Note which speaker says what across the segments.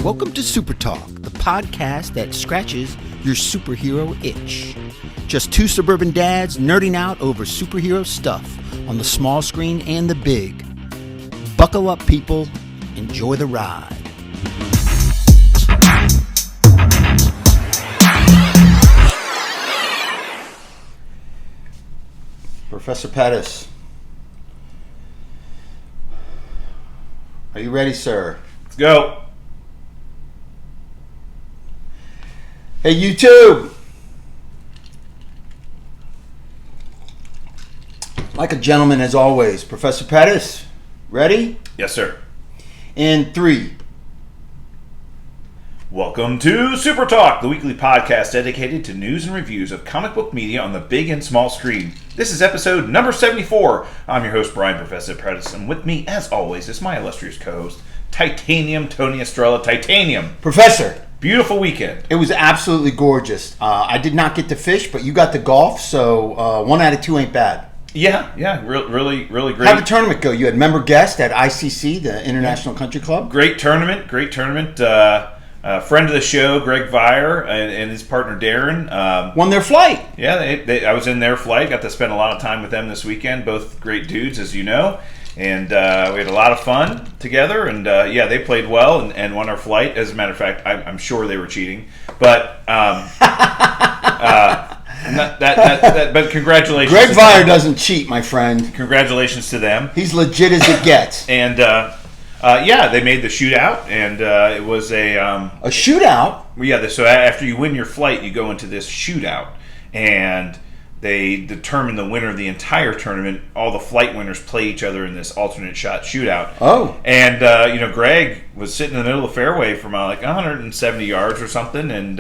Speaker 1: Welcome to Super Talk, the podcast that scratches your superhero itch. Just two suburban dads nerding out over superhero stuff on the small screen and the big. Buckle up, people. Enjoy the ride. Professor Pettis. Are you ready, sir?
Speaker 2: Let's go.
Speaker 1: Hey, YouTube. Like a gentleman as always. Professor Pettis, ready?
Speaker 2: Yes, sir.
Speaker 1: In 3.
Speaker 2: Welcome to Super Talk, the weekly podcast dedicated to news and reviews of comic book media on the big and small screen. This is episode number 74. I'm your host, Brian Professor Pettis, and with me, as always, is my illustrious co-host, Titanium Tony Estrella. Titanium.
Speaker 1: Professor.
Speaker 2: Beautiful weekend.
Speaker 1: It was absolutely gorgeous. I did not get to fish, but you got to golf, so 1 out of 2 ain't bad.
Speaker 2: Yeah, really great.
Speaker 1: How'd the tournament go? You had member guest at ICC, the International Country Club?
Speaker 2: Great tournament. Friend of the show, Greg Vire, and his partner Darren.
Speaker 1: Won their flight.
Speaker 2: Yeah, I was in their flight. Got to spend a lot of time with them this weekend. Both great dudes, as you know. And we had a lot of fun together. And they played well and won our flight. As a matter of fact, I'm sure they were cheating. But but congratulations.
Speaker 1: Greg Vire doesn't cheat, my friend.
Speaker 2: Congratulations to them.
Speaker 1: He's legit as it gets.
Speaker 2: And they made the shootout, and it was a
Speaker 1: shootout.
Speaker 2: Yeah, so after you win your flight, you go into this shootout, and they determine the winner of the entire tournament. All the flight winners play each other in this alternate shot shootout.
Speaker 1: Oh,
Speaker 2: and Greg was sitting in the middle of the fairway from like 170 yards or something, and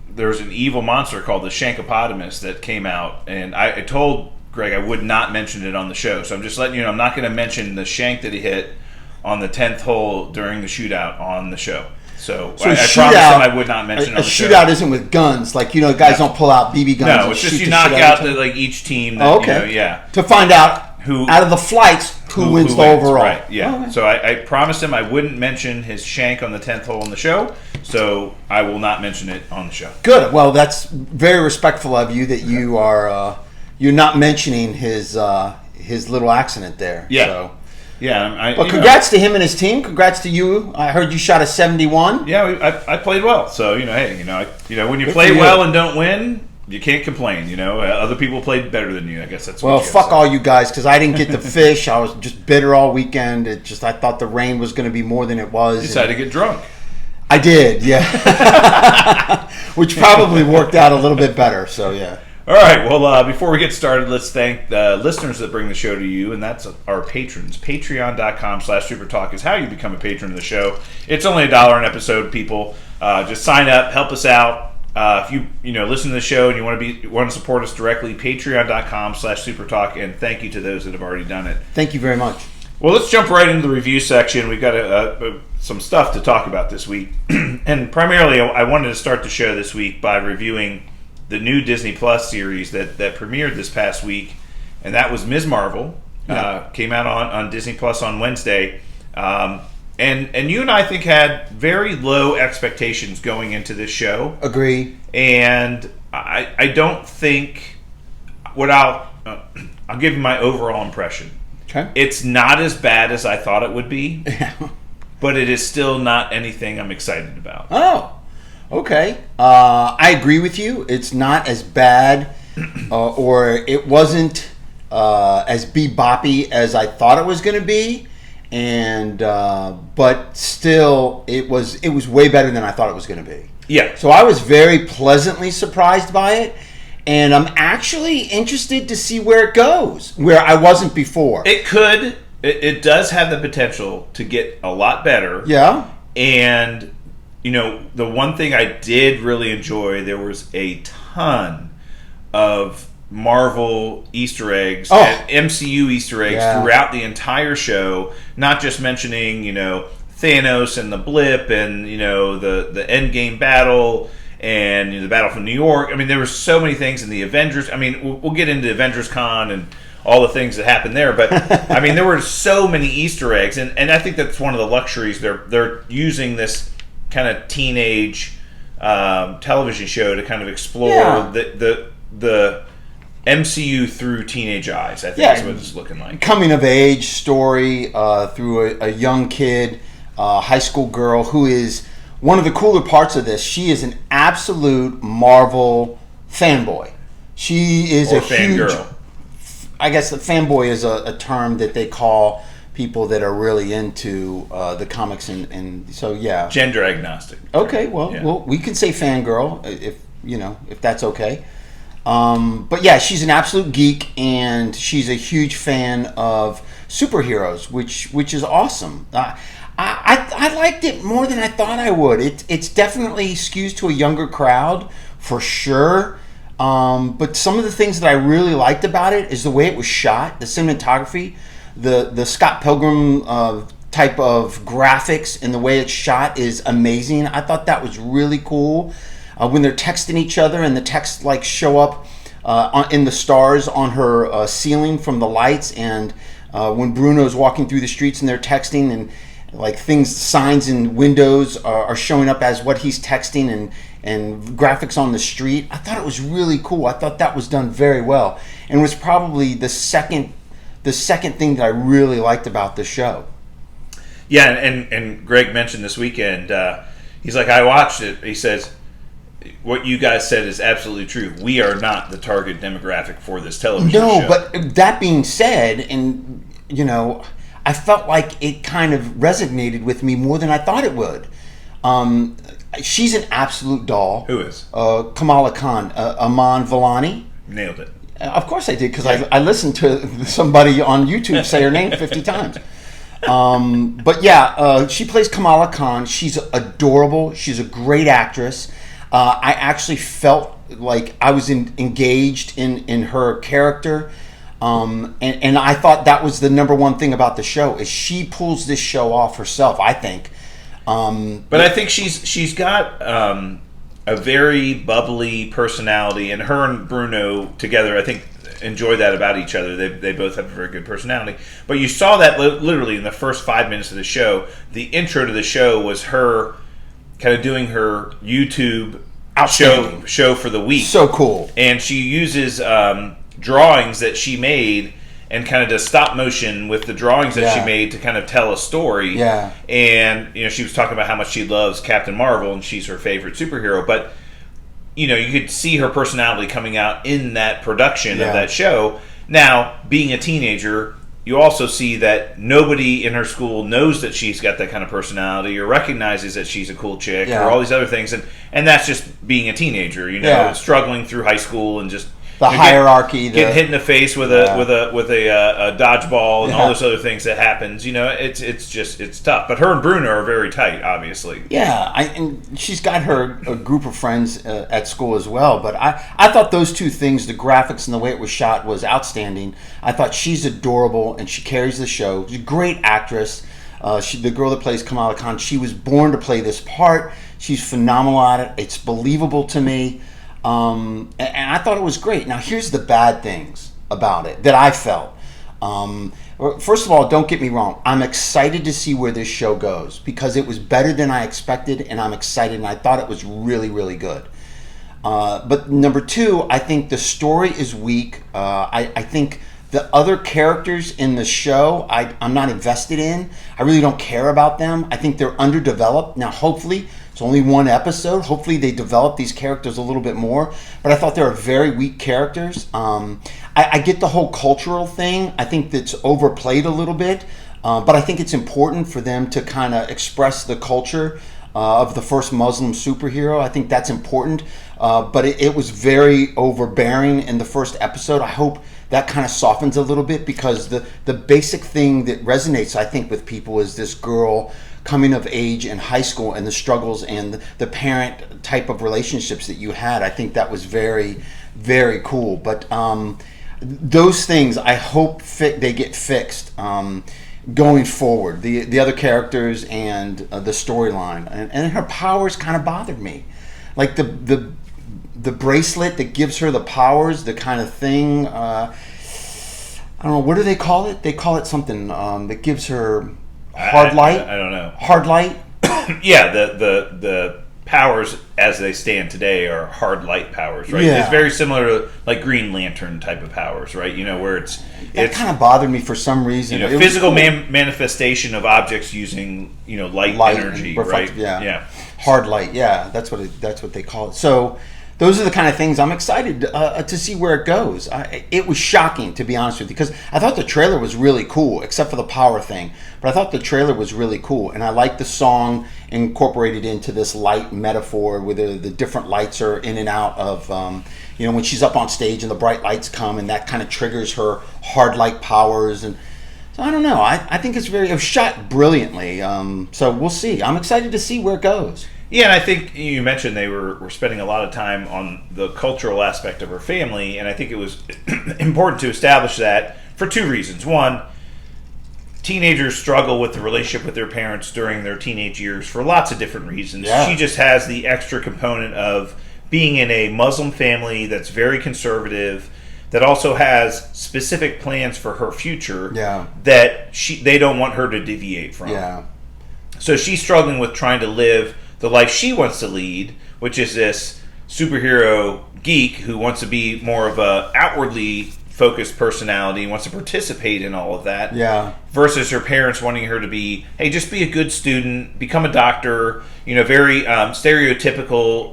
Speaker 2: there's an evil monster called the Shankopotamus that came out, and I told Greg I would not mention it on the show, so I'm just letting you know I'm not going to mention the shank that he hit on the 10th hole during the shootout on the show. So I promised him I would not mention it on the show.
Speaker 1: A shootout isn't with guns, like guys don't pull out BB guns.
Speaker 2: No, it's just you knock out each team. That,
Speaker 1: to find out who out of the flights who wins the overall.
Speaker 2: Right. Yeah. Okay. So I promised him I wouldn't mention his shank on the 10th hole on the show, so I will not mention it on the show.
Speaker 1: Good. Well, that's very respectful of you that you are. You're not mentioning his little accident there.
Speaker 2: Yeah.
Speaker 1: So.
Speaker 2: Yeah.
Speaker 1: Well, congrats to him and his team. Congrats to you. I heard you shot a 71.
Speaker 2: Yeah, I played well. So when you play well and don't win, you can't complain. Other people played better than you. I guess that's.
Speaker 1: Well, fuck all you guys, because I didn't get to fish. I was just bitter all weekend. I thought the rain was going to be more than it was.
Speaker 2: You decided to get drunk.
Speaker 1: I did, yeah. Which probably worked out a little bit better. So yeah.
Speaker 2: All right, well, before we get started, let's thank the listeners that bring the show to you, and that's our patrons. Patreon.com/supertalk is how you become a patron of the show. It's only $1 an episode, people. Just sign up, help us out. If you listen to the show and you want to support us directly, patreon.com/supertalk, and thank you to those that have already done it.
Speaker 1: Thank you very much.
Speaker 2: Well, let's jump right into the review section. We've got some stuff to talk about this week, and primarily I wanted to start the show this week by reviewing the new Disney Plus series that premiered this past week, and that was Ms. Marvel. Came out on Disney Plus on Wednesday. And you and I think had very low expectations going into this show.
Speaker 1: Agree.
Speaker 2: And I don't think I'll give you my overall impression.
Speaker 1: Okay.
Speaker 2: It's not as bad as I thought it would be, but it is still not anything I'm excited about.
Speaker 1: Oh. Okay, I agree with you. It's not as bad, or it wasn't as beboppy as I thought it was going to be, and but still, it was way better than I thought it was going to be.
Speaker 2: Yeah.
Speaker 1: So I was very pleasantly surprised by it, and I'm actually interested to see where it goes, where I wasn't before.
Speaker 2: It does have the potential to get a lot better.
Speaker 1: Yeah.
Speaker 2: And the one thing I did really enjoy, there was a ton of Marvel Easter eggs and MCU Easter eggs throughout the entire show, not just mentioning, Thanos and the blip and, the Endgame battle and the Battle for New York. I mean, there were so many things in the Avengers. I mean, we'll get into Avengers Con and all the things that happened there. But I mean, there were so many Easter eggs, and I think that's one of the luxuries. They're using this kind of teenage television show to kind of explore the MCU through teenage eyes. I think is what it's looking like.
Speaker 1: Coming of age story through a young kid, high school girl who is one of the cooler parts of this. She is an absolute Marvel fanboy. She is a huge fangirl. I guess the fanboy is a term that they call people that are really into the comics, and so
Speaker 2: gender agnostic.
Speaker 1: Okay, well, we can say fangirl if that's okay. But yeah, she's an absolute geek, and she's a huge fan of superheroes, which is awesome. I liked it more than I thought I would. It's definitely skews to a younger crowd for sure. But some of the things that I really liked about it is the way it was shot, the cinematography, the Scott Pilgrim type of graphics, and the way it's shot is amazing. I thought that was really cool. When they're texting each other and the texts like show up in the stars on her ceiling from the lights, and when Bruno's walking through the streets and they're texting, and like signs in windows are showing up as what he's texting, and graphics on the street. I thought it was really cool. I thought that was done very well, and was probably the second thing that I really liked about the show.
Speaker 2: Yeah, and Greg mentioned this weekend, he's like, I watched it. He says, what you guys said is absolutely true. We are not the target demographic for this television show.
Speaker 1: No, but that being said, and I felt like it kind of resonated with me more than I thought it would. She's an absolute doll.
Speaker 2: Who is?
Speaker 1: Kamala Khan, Aman Vellani.
Speaker 2: Nailed it.
Speaker 1: Of course I did, because I listened to somebody on YouTube say her name 50 times. But yeah, she plays Kamala Khan. She's adorable. She's a great actress. I actually felt like I was engaged in her character. And I thought that was the number one thing about the show, is she pulls this show off herself, I think.
Speaker 2: But I think she's got a very bubbly personality, and her and Bruno together, I think, enjoy that about each other. They both have a very good personality. But you saw that literally in the first 5 minutes of the show. The intro to the show was her kind of doing her YouTube show for the week.
Speaker 1: So cool.
Speaker 2: And she uses drawings that she made and kind of does stop motion with the drawings that she made to kind of tell a story.
Speaker 1: Yeah.
Speaker 2: And she was talking about how much she loves Captain Marvel and she's her favorite superhero. But you could see her personality coming out in that production of that show. Now, being a teenager, you also see that nobody in her school knows that she's got that kind of personality or recognizes that she's a cool chick or all these other things. And that's just being a teenager, struggling through high school and just
Speaker 1: the hierarchy,
Speaker 2: getting hit in the face with a dodgeball and all those other things that happens. It's tough. But her and Bruno are very tight, obviously.
Speaker 1: Yeah, and she's got a group of friends at school as well. But I thought those two things, the graphics and the way it was shot, was outstanding. I thought she's adorable and she carries the show. She's a great actress. The girl that plays Kamala Khan, she was born to play this part. She's phenomenal at it. It's believable to me. And I thought it was great. Now, here's the bad things about it that I felt. First of all, don't get me wrong. I'm excited to see where this show goes because it was better than I expected, and I'm excited, and I thought it was really, really good. But number two, I think the story is weak. I think the other characters in the show, I'm not invested in. I really don't care about them. I think they're underdeveloped. Now, hopefully, it's only one episode. Hopefully, they develop these characters a little bit more. But I thought they were very weak characters. I get the whole cultural thing. I think that's overplayed a little bit. But I think it's important for them to kind of express the culture of the first Muslim superhero. I think that's important. But it was very overbearing in the first episode. I hope that kind of softens a little bit because the basic thing that resonates, I think, with people is this girl coming of age in high school and the struggles and the parent type of relationships that you had. I think that was very, very cool. But those things, I hope they get fixed going forward. The other characters and the storyline. And her powers kind of bothered me. Like the bracelet that gives her the powers, the kind of thing. I don't know, what do they call it? They call it something that gives her hard light.
Speaker 2: I don't know.
Speaker 1: Hard light.
Speaker 2: Yeah, the powers as they stand today are hard light powers, right?
Speaker 1: Yeah.
Speaker 2: It's very similar to like Green Lantern type of powers, right? Where it's
Speaker 1: kind of bothered me for some reason.
Speaker 2: Physical manifestation of objects using light energy, right?
Speaker 1: Yeah, hard light. Yeah, that's what they call it. So those are the kind of things I'm excited to see where it goes. It was shocking, to be honest with you, because I thought the trailer was really cool, except for the power thing. But I thought the trailer was really cool, and I like the song incorporated into this light metaphor, where the different lights are in and out of, when she's up on stage and the bright lights come, and that kind of triggers her hard light powers. And so I don't know. I think it was shot brilliantly. So we'll see. I'm excited to see where it goes.
Speaker 2: Yeah, and I think you mentioned they were spending a lot of time on the cultural aspect of her family, and I think it was important to establish that for two reasons. One, teenagers struggle with the relationship with their parents during their teenage years for lots of different reasons.
Speaker 1: Yeah.
Speaker 2: She just has the extra component of being in a Muslim family that's very conservative, that also has specific plans for her future that they don't want her to deviate from.
Speaker 1: Yeah.
Speaker 2: So she's struggling with trying to live the life she wants to lead, which is this superhero geek who wants to be more of a outwardly focused personality, wants to participate in all of that.
Speaker 1: Yeah.
Speaker 2: Versus her parents wanting her to be, hey, just be a good student, become a doctor. Very stereotypical,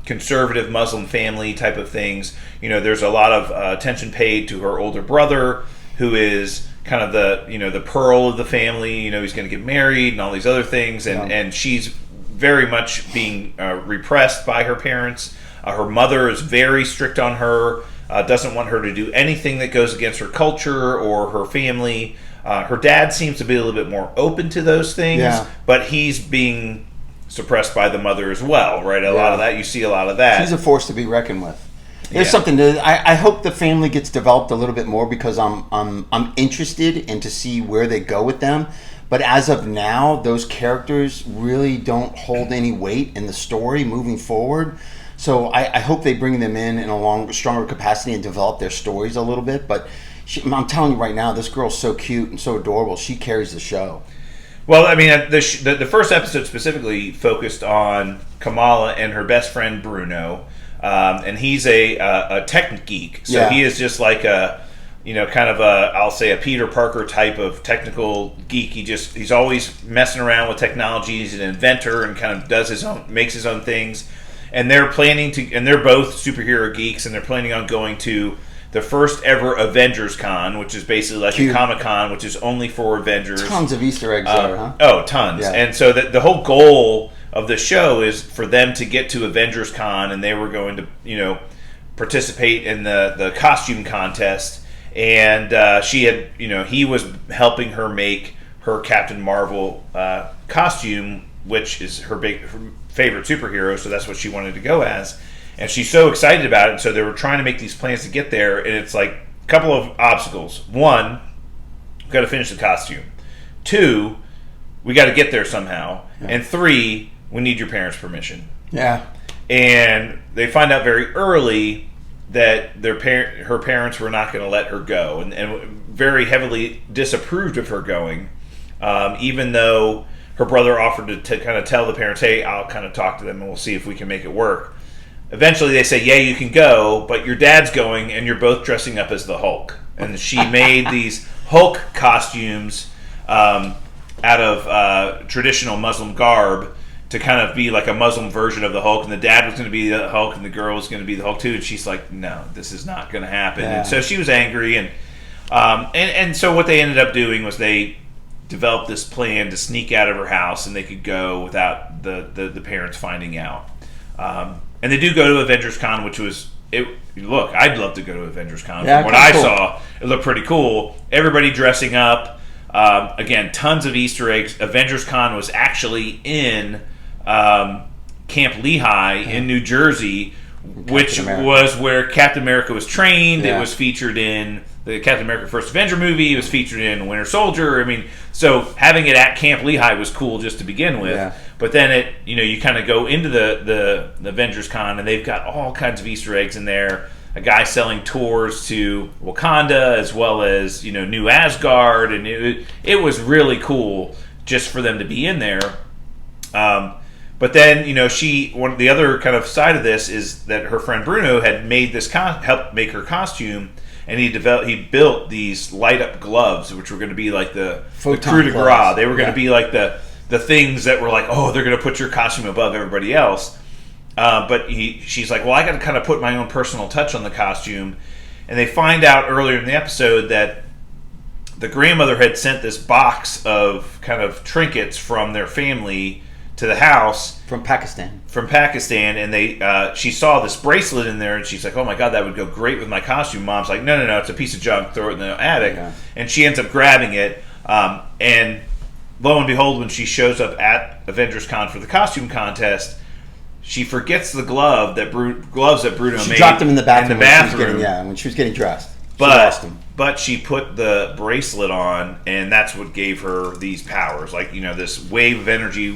Speaker 2: conservative Muslim family type of things. There's a lot of attention paid to her older brother, who is kind of the pearl of the family. He's going to get married and all these other things, and she's very much being repressed by her parents. Her mother is very strict on her, doesn't want her to do anything that goes against her culture or her family. Her dad seems to be a little bit more open to those things, but he's being suppressed by the mother as well, right? A lot of that, you see a lot of that.
Speaker 1: She's a force to be reckoned with. There's something that I hope the family gets developed a little bit more, because I'm interested in to see where they go with them. But as of now, those characters really don't hold any weight in the story moving forward. So I hope they bring them in a stronger capacity and develop their stories a little bit. But I'm telling you right now, this girl's so cute and so adorable. She carries the show.
Speaker 2: Well, I mean, the first episode specifically focused on Kamala and her best friend Bruno. And he's a tech geek. So he is just like I'll say a Peter Parker type of technical geek. He's always messing around with technology. He's an inventor and kind of makes his own things. And they're they're both superhero geeks, and they're planning on going to the first ever Avengers Con, which is basically like a Comic-Con, which is only for Avengers.
Speaker 1: Tons of Easter eggs there, huh?
Speaker 2: Oh, tons. Yeah. And so the whole goal of the show is for them to get to Avengers Con, and they were going to, participate in the costume contest. And he was helping her make her Captain Marvel costume, which is her favorite superhero, so that's what she wanted to go as. And she's so excited about it, and so they were trying to make these plans to get there, and it's like a couple of obstacles. One, we've got to finish the costume. Two, we got to get there somehow. Yeah. And three, we need your parents' permission.
Speaker 1: Yeah.
Speaker 2: And they find out very early that her parents were not going to let her go, and very heavily disapproved of her going, even though her brother offered to kind of tell the parents, hey, I'll kind of talk to them and we'll see if we can make it work. Eventually they say, yeah, you can go, but your dad's going and you're both dressing up as the Hulk. And she made these Hulk costumes out of traditional Muslim garb to kind of be like a Muslim version of the Hulk. And the dad was going to be the Hulk and the girl was going to be the Hulk too. And she's like, no, this is not going to happen. Yeah. And so she was angry. And so what they ended up doing was they developed this plan to sneak out of her house, and they could go without the parents finding out. And they do go to Avengers Con, which was look, I'd love to go to Avengers Con.
Speaker 1: Yeah,
Speaker 2: from what I saw, it looked pretty cool. Everybody dressing up. Again, tons of Easter eggs. Avengers Con was actually in Camp Lehigh in New Jersey, which was where Captain America was trained. Yeah. It was featured in the Captain America First Avenger movie. It was featured in Winter Soldier. I mean, so having it at Camp Lehigh was cool just to begin with. Yeah. But then you kind of go into the Avengers Con, and they've got all kinds of Easter eggs in there. a guy selling tours to Wakanda as well as New Asgard, and it was really cool just for them to be in there. But then the other kind of side of this is that her friend Bruno had made this helped make her costume, and he built these light up gloves, which were going to be like the coup de grace. They were going to be like the things that were like, oh, they're going to put your costume above everybody else. But she's like, well, I got to kind of put my own personal touch on the costume. And they find out earlier in the episode that the grandmother had sent this box of kind of trinkets from their family to the house
Speaker 1: from Pakistan,
Speaker 2: and she saw this bracelet in there, and she's like, oh my god, that would go great with my costume. Mom's like, no, it's a piece of junk, throw it in the attic. And she ends up grabbing it, and lo and behold, when she shows up at Avengers Con for the costume contest, she forgets the gloves that Bruno made.
Speaker 1: She dropped them in the bathroom.
Speaker 2: When
Speaker 1: she was getting dressed.
Speaker 2: But she put the bracelet on, and that's what gave her these powers. Like, this wave of energy,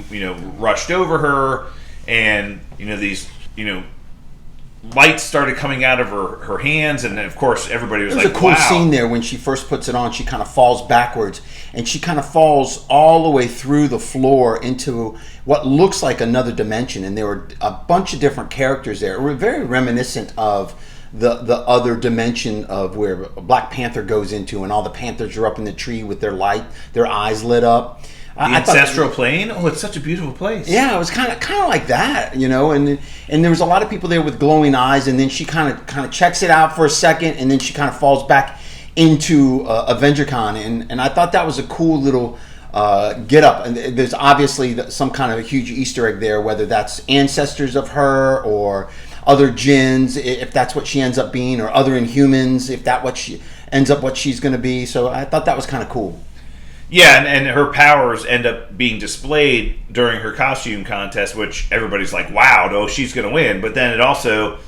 Speaker 2: rushed over her, and, these, lights started coming out of her hands, and then, of course, everybody was like, wow.
Speaker 1: There's a cool scene there when she first puts it on. She kind of falls backwards, and she kind of falls all the way through the floor into what looks like another dimension, and there were a bunch of different characters there. It was very reminiscent of the other dimension of where Black Panther goes into, and all the Panthers are up in the tree with their eyes lit up.
Speaker 2: The ancestral plane? Oh, it's such a beautiful place.
Speaker 1: Yeah, it was kind of like that, and there was a lot of people there with glowing eyes, and then she kind of checks it out for a second, and then she kind of falls back into Avengers Con, and I thought that was a cool little get up. And there's obviously some kind of a huge Easter egg there, whether that's ancestors of her or other jinns, if that's what she ends up being, or other Inhumans, if that what she's going to be. So I thought that was kind of cool.
Speaker 2: Yeah, and her powers end up being displayed during her costume contest, which everybody's like, wow, no, she's going to win. But then it also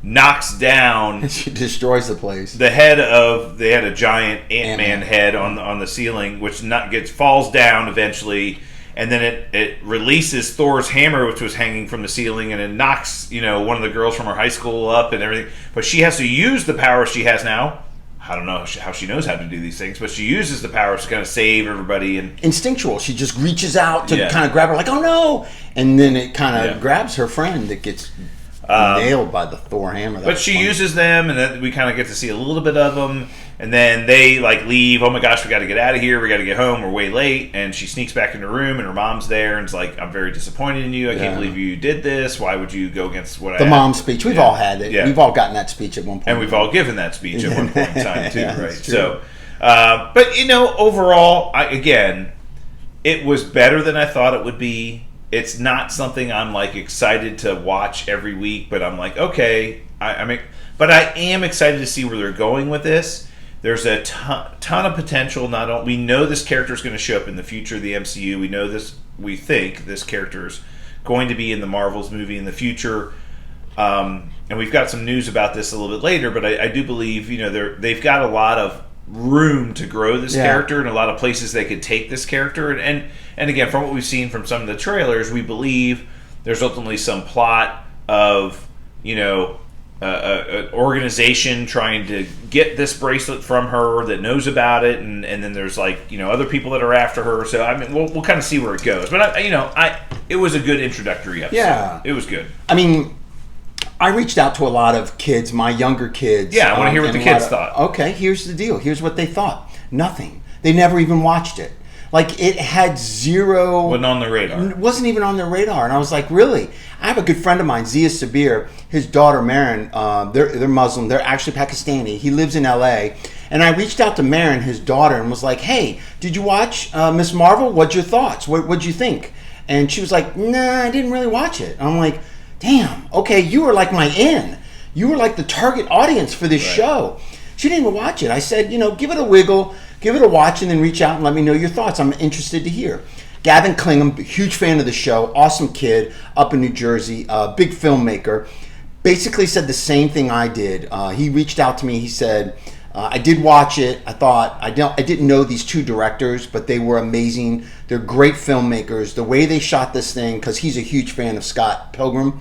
Speaker 2: knocks down...
Speaker 1: She destroys the place.
Speaker 2: They had a giant Ant-Man head on the ceiling, which falls down eventually, and then it releases Thor's hammer, which was hanging from the ceiling, and it knocks one of the girls from her high school up and everything. But she has to use the power she has now. I don't know how she knows how to do these things, but she uses the powers to kind of save everybody. And
Speaker 1: instinctual. She just reaches out to kind of grab her, like, oh no! And then it kind of grabs her friend that gets nailed by the Thor hammer.
Speaker 2: But she uses them, and then we kind of get to see a little bit of them. And then they leave. Oh my gosh, we got to get out of here. We got to get home. We're way late. And she sneaks back in her room, and her mom's there, and is like, I'm very disappointed in you. I can't believe you did this. Why would you go against what I had?
Speaker 1: Mom speech. We've all had it. We've all gotten that speech at one point.
Speaker 2: And we've all given that speech at one point in time, too, right? So, but, overall, it was better than I thought it would be. It's not something I'm, excited to watch every week, but I'm like, okay. But I am excited to see where they're going with this. There's a ton of potential. We know this character is going to show up in the future of the MCU. We know this. We think this character is going to be in the Marvels movie in the future. And we've got some news about this a little bit later. But I do believe they've got a lot of room to grow this character, and a lot of places they could take this character. And again, from what we've seen from some of the trailers, we believe there's ultimately some plot of an organization trying to get this bracelet from her that knows about it, and then there's other people that are after her. So we'll kind of see where it goes. But it was a good introductory episode.
Speaker 1: Yeah,
Speaker 2: it was good.
Speaker 1: I reached out to a lot of kids, my younger kids.
Speaker 2: Yeah, I want to hear what the kids thought.
Speaker 1: Okay, here's the deal. Here's what they thought. Nothing. They never even watched it. It had zero...
Speaker 2: Wasn't on their radar.
Speaker 1: Wasn't even on their radar. And I was like, really? I have a good friend of mine, Zia Sabir. His daughter, Marin, they're Muslim. They're actually Pakistani. He lives in L.A. And I reached out to Marin, his daughter, and was like, hey, did you watch Ms. Marvel? What's your thoughts? What'd you think? And she was like, nah, I didn't really watch it. And I'm like, damn, okay, you were like my in. You were like the target audience for this show. She didn't even watch it. I said, give it a wiggle, give it a watch, and then reach out and let me know your thoughts. I'm interested to hear. Gavin Klingham, huge fan of the show, awesome kid, up in New Jersey, big filmmaker, basically said the same thing I did. He reached out to me. He said, I did watch it. I didn't know these two directors, but they were amazing. They're great filmmakers. The way they shot this thing, because he's a huge fan of Scott Pilgrim,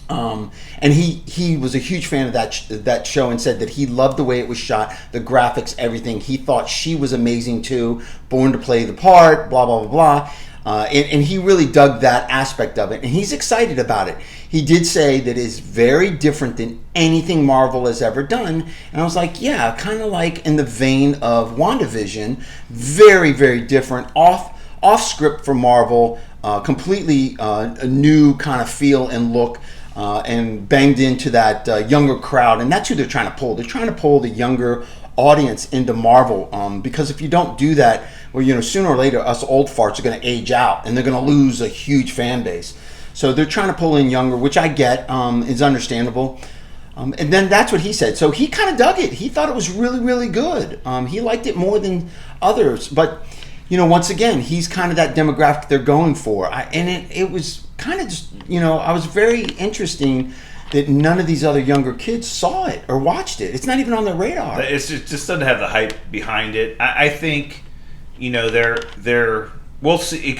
Speaker 1: And he was a huge fan of that show and said that he loved the way it was shot, the graphics, everything. He thought she was amazing too, born to play the part, blah, blah, blah, blah. And he really dug that aspect of it, and he's excited about it. He did say that it's very different than anything Marvel has ever done, and I was like, yeah, kind of like in the vein of WandaVision, very, very different, off script for Marvel, completely a new kind of feel and look, and banged into that younger crowd, and that's who they're trying to pull. They're trying to pull the younger audience into Marvel, because if you don't do that, well, sooner or later, us old farts are going to age out, and they're going to lose a huge fan base. So they're trying to pull in younger, which I get, is understandable. And then that's what he said. So he kind of dug it. He thought it was really, really good. He liked it more than others. But, once again, he's kind of that demographic they're going for. And it was kind of just, I was very interesting that none of these other younger kids saw it or watched it. It's not even on their radar.
Speaker 2: It just doesn't have the hype behind it. I think, we'll see.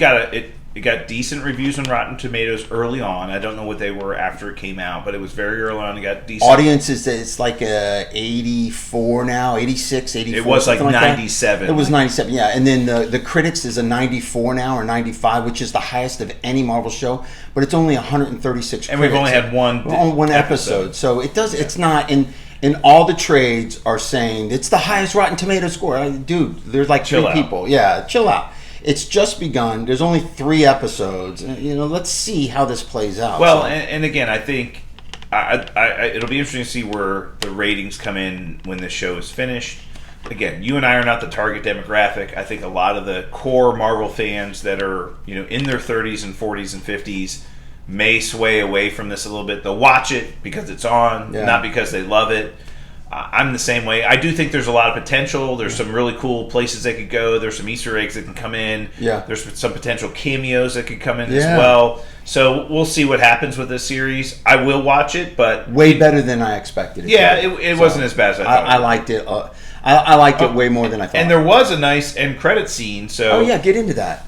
Speaker 2: It got decent reviews on Rotten Tomatoes early on. I don't know what they were after it came out, but it was very early on. It got decent.
Speaker 1: Audience it's like 84 now, 86, 84.
Speaker 2: It was like
Speaker 1: 97. It was 97, yeah. And then the critics is a 94 now or 95, which is the highest of any Marvel show, but it's only 136
Speaker 2: and critics. We've only had one
Speaker 1: episode. So it does. It's not in. And all the trades are saying it's the highest Rotten Tomato score. Dude, there's like three people. Yeah, chill out. It's just begun. There's only 3 episodes. Let's see how this plays out.
Speaker 2: Well, and again, I think it'll be interesting to see where the ratings come in when this show is finished. Again, you and I are not the target demographic. I think a lot of the core Marvel fans that are in their 30s and 40s and 50s may sway away from this a little bit. They'll watch it because it's on, not because they love it. I'm the same way. I do think there's a lot of potential. There's some really cool places they could go. There's some Easter eggs that can come in.
Speaker 1: Yeah.
Speaker 2: There's some potential cameos that could come in as well. So we'll see what happens with this series. I will watch it, but
Speaker 1: way better than I expected it.
Speaker 2: Yeah, it wasn't as bad as I thought.
Speaker 1: I liked it. I liked it way more than I thought.
Speaker 2: And there was a nice end credit scene. So
Speaker 1: get into that.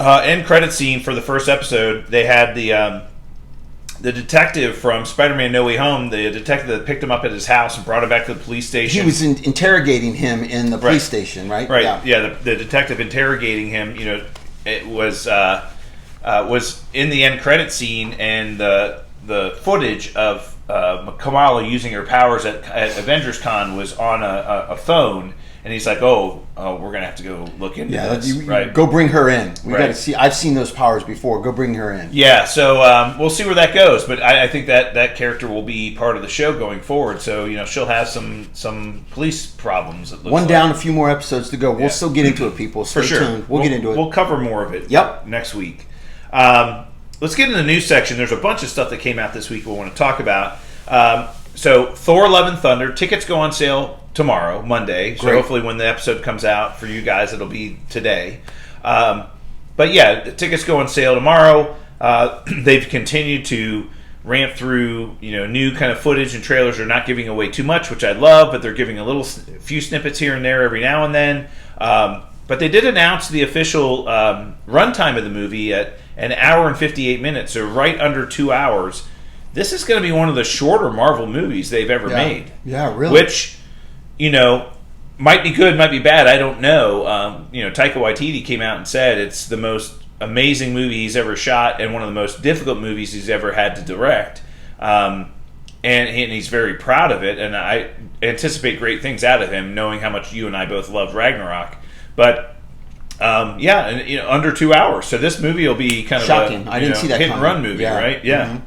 Speaker 2: End credit scene for the first episode. They had the detective from Spider-Man No Way Home, the detective that picked him up at his house and brought him back to the police station.
Speaker 1: He was interrogating him in the police station, right?
Speaker 2: Right. Yeah. The detective interrogating him. It was in the end credit scene, and the footage of Kamala using her powers at Avengers Con was on a phone. And he's like, we're going to have to go look into this. Right?
Speaker 1: Go bring her in. We got to see. I've seen those powers before. Go bring her in.
Speaker 2: Yeah, so we'll see where that goes. But I think that character will be part of the show going forward. So, she'll have some police problems. It looks
Speaker 1: One down, a few more episodes to go. We'll still get into it, people. Stay tuned. We'll get into it.
Speaker 2: We'll cover more of it next week. Let's get into the news section. There's a bunch of stuff that came out this week we want to talk about. So, Thor, Love and Thunder. Tickets go on sale tomorrow, Monday. So hopefully when the episode comes out for you guys, it'll be today. But yeah, the tickets go on sale tomorrow. They've continued to ramp through, new kind of footage and trailers. They're not giving away too much, which I love, but they're giving a few snippets here and there every now and then. But they did announce the official runtime of the movie at an hour and 58 minutes, so right under 2 hours. This is going to be one of the shorter Marvel movies they've ever made.
Speaker 1: Yeah, really.
Speaker 2: Which, might be good, might be bad. I don't know. Taika Waititi came out and said it's the most amazing movie he's ever shot and one of the most difficult movies he's ever had to direct. And he's very proud of it. And I anticipate great things out of him, knowing how much you and I both loved Ragnarok. But under 2 hours. So this movie will be kind of
Speaker 1: shocking. I didn't see that
Speaker 2: hit and run movie, right? Yeah.
Speaker 1: Mm-hmm.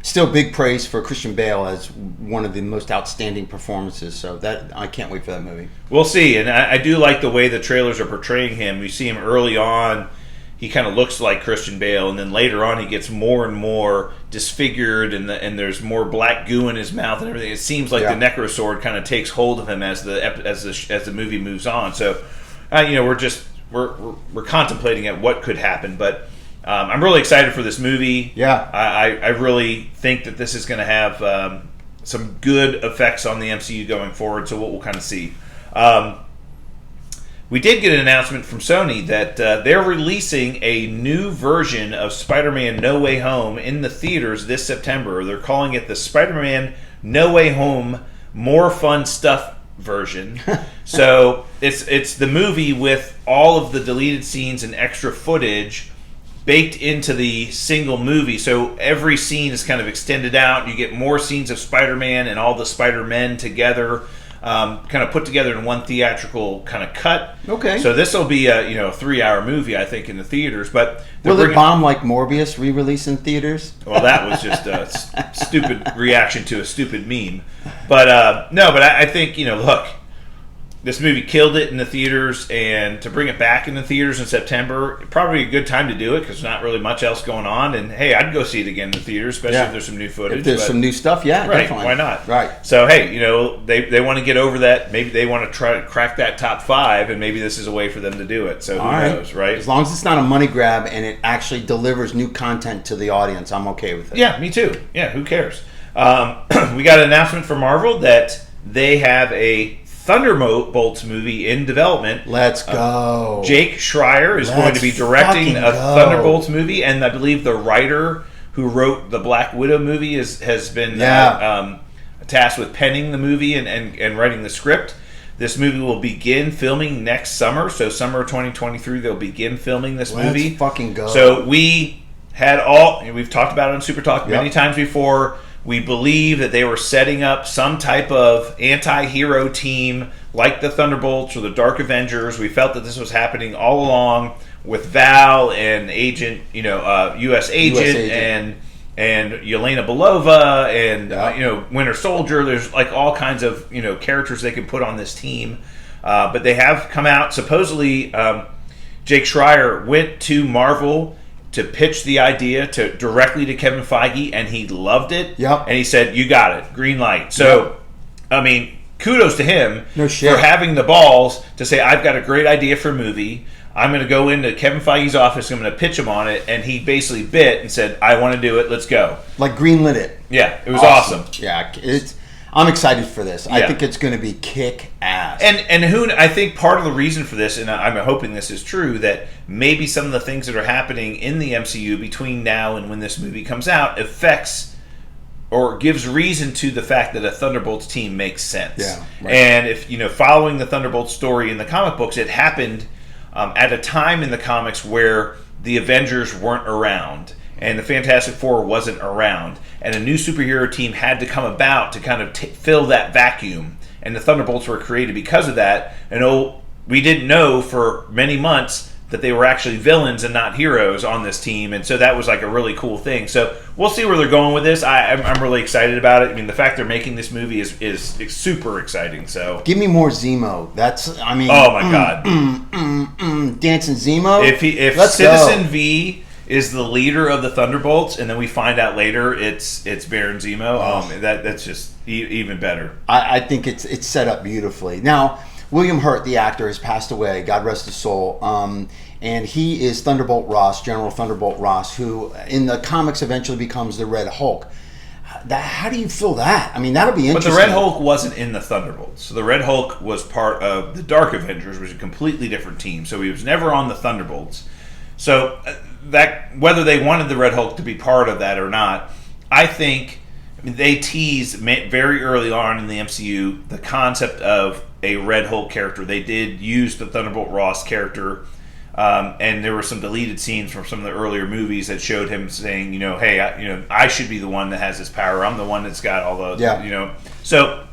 Speaker 1: Still big praise for Christian Bale as one of the most outstanding performances. So that I can't wait for that movie.
Speaker 2: We'll see. And I do like the way the trailers are portraying him. We see him early on. He kind of looks like Christian Bale. And then later on, he gets more and more disfigured. And there's more black goo in his mouth and everything. It seems like the Necrosword kind of takes hold of him as the movie moves on. So, we're contemplating at what could happen. But I'm really excited for this movie.
Speaker 1: Yeah.
Speaker 2: I really think that this is going to have some good effects on the MCU going forward, so we'll kind of see. we did get an announcement from Sony that they're releasing a new version of Spider-Man No Way Home in the theaters this September. They're calling it the Spider-Man No Way Home More Fun Stuff version. So it's the movie with all of the deleted scenes and extra footage baked into the single movie. So every scene is kind of extended out. You get more scenes of Spider-Man and all the Spider-Men together. Kind of put together in one theatrical kind of cut.
Speaker 1: Okay.
Speaker 2: So this will be a 3-hour movie, I think, in the theaters. But
Speaker 1: will it bomb like Morbius re-release in theaters?
Speaker 2: Well, that was just a stupid reaction to a stupid meme. But no, but I think look, this movie killed it in the theaters, and to bring it back in the theaters in September, probably a good time to do it because there's not really much else going on. And hey, I'd go see it again in the theaters, especially if there's some new footage.
Speaker 1: If there's some new stuff, yeah,
Speaker 2: right,
Speaker 1: definitely.
Speaker 2: Why not?
Speaker 1: Right.
Speaker 2: So hey, they want to get over that. Maybe they want to try to crack that top 5, and maybe this is a way for them to do it. So who knows, right?
Speaker 1: As long as it's not a money grab and it actually delivers new content to the audience, I'm okay with it.
Speaker 2: Yeah, me too. Yeah, who cares? We got an announcement from Marvel that they have a Thunderbolts movie in development.
Speaker 1: Let's go.
Speaker 2: Jake Schreier is going to be directing a Thunderbolts movie, and I believe the writer who wrote the Black Widow movie has been tasked with penning the movie and writing the script. This movie will begin filming next summer, so summer 2023 they'll begin filming this movie.
Speaker 1: Let's fucking go.
Speaker 2: So we've talked about it on Super Talk many times before. We believe that they were setting up some type of anti-hero team like the Thunderbolts or the Dark Avengers. We felt that this was happening all along with Val and U.S. Agent and Yelena Belova and Winter Soldier. There's like all kinds of characters they can put on this team, but they have come out supposedly. Jake Schreier went to Marvel to pitch the idea directly to Kevin Feige, and he loved it.
Speaker 1: Yep.
Speaker 2: And he said, "You got it, green light." So, I mean, kudos to him for having the balls to say, "I've got a great idea for a movie. I'm going to go into Kevin Feige's office. I'm going to pitch him on it." And he basically bit and said, "I want to do it. Let's go."
Speaker 1: Like greenlit it.
Speaker 2: Yeah, it was awesome.
Speaker 1: Yeah, I'm excited for this. I think it's going to be kick ass.
Speaker 2: And I think part of the reason for this, and I'm hoping this is true, that maybe some of the things that are happening in the MCU between now and when this movie comes out affects or gives reason to the fact that a Thunderbolts team makes sense.
Speaker 1: Yeah, right.
Speaker 2: And if following the Thunderbolts story in the comic books, it happened at a time in the comics where the Avengers weren't around. And the Fantastic Four wasn't around, and a new superhero team had to come about to kind of fill that vacuum. And the Thunderbolts were created because of that. And we didn't know for many months that they were actually villains and not heroes on this team, and so that was like a really cool thing. So we'll see where they're going with this. I'm really excited about it. I mean, the fact they're making this movie is super exciting. So
Speaker 1: give me more Zemo.
Speaker 2: Oh my god,
Speaker 1: dancing Zemo.
Speaker 2: If Citizen V is the leader of the Thunderbolts, and then we find out later it's Baron Zemo. That's just even better.
Speaker 1: I think it's set up beautifully. Now, William Hurt, the actor, has passed away. God rest his soul. And he is Thunderbolt Ross, General Thunderbolt Ross, who in the comics eventually becomes the Red Hulk. How do you feel that? I mean, that'll be interesting.
Speaker 2: But the Red Hulk wasn't in the Thunderbolts. So the Red Hulk was part of the Dark Avengers, which is a completely different team. So he was never on the Thunderbolts. So that whether they wanted the Red Hulk to be part of that or not, I think they teased very early on in the MCU the concept of a Red Hulk character. They did use the Thunderbolt Ross character, and there were some deleted scenes from some of the earlier movies that showed him saying, "Hey, I should be the one that has this power. I'm the one that's got all the, So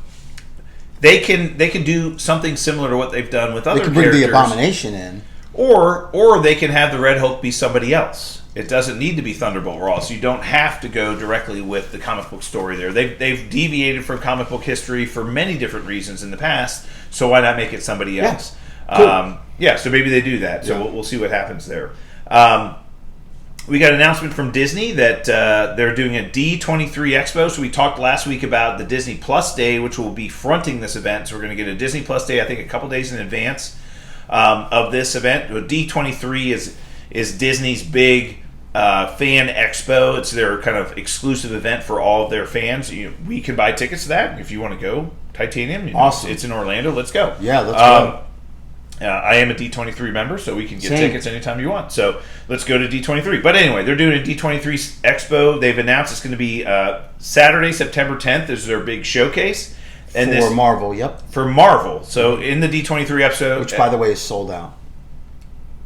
Speaker 2: they can do something similar to what they've done with other characters. They can bring
Speaker 1: the Abomination in.
Speaker 2: Or they can have the Red Hulk be somebody else. It doesn't need to be Thunderbolt Ross. You don't have to go directly with the comic book story there. They've deviated from comic book history for many different reasons in the past, so why not make it somebody else? Cool. So maybe they do that. So we'll see what happens there. We got an announcement from Disney that they're doing a D23 Expo. So we talked last week about the Disney Plus Day, which will be fronting this event. So we're going to get a Disney Plus Day, I think, a couple days in advance of this event. D23 is Disney's big fan expo. It's their kind of exclusive event for all of their fans. We can buy tickets to that if you want to go. Titanium,
Speaker 1: awesome.
Speaker 2: It's in Orlando. Let's go.
Speaker 1: Yeah, let's go.
Speaker 2: I am a D23 member, so we can get tickets anytime you want. So let's go to D23. But anyway, they're doing a D23 Expo. They've announced it's going to be Saturday, September 10th. This is their big showcase. And
Speaker 1: for Marvel, yep.
Speaker 2: For Marvel. So in the D23 episode...
Speaker 1: Which, by the way, is sold out.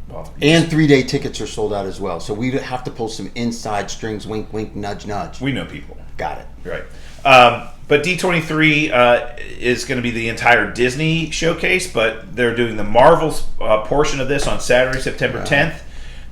Speaker 1: Well, and 3-day tickets are sold out as well. So we have to pull some inside strings, wink, wink, nudge, nudge.
Speaker 2: We know people.
Speaker 1: Got it.
Speaker 2: Right. But D23 is going to be the entire Disney showcase, but they're doing the Marvel portion of this on Saturday, September 10th.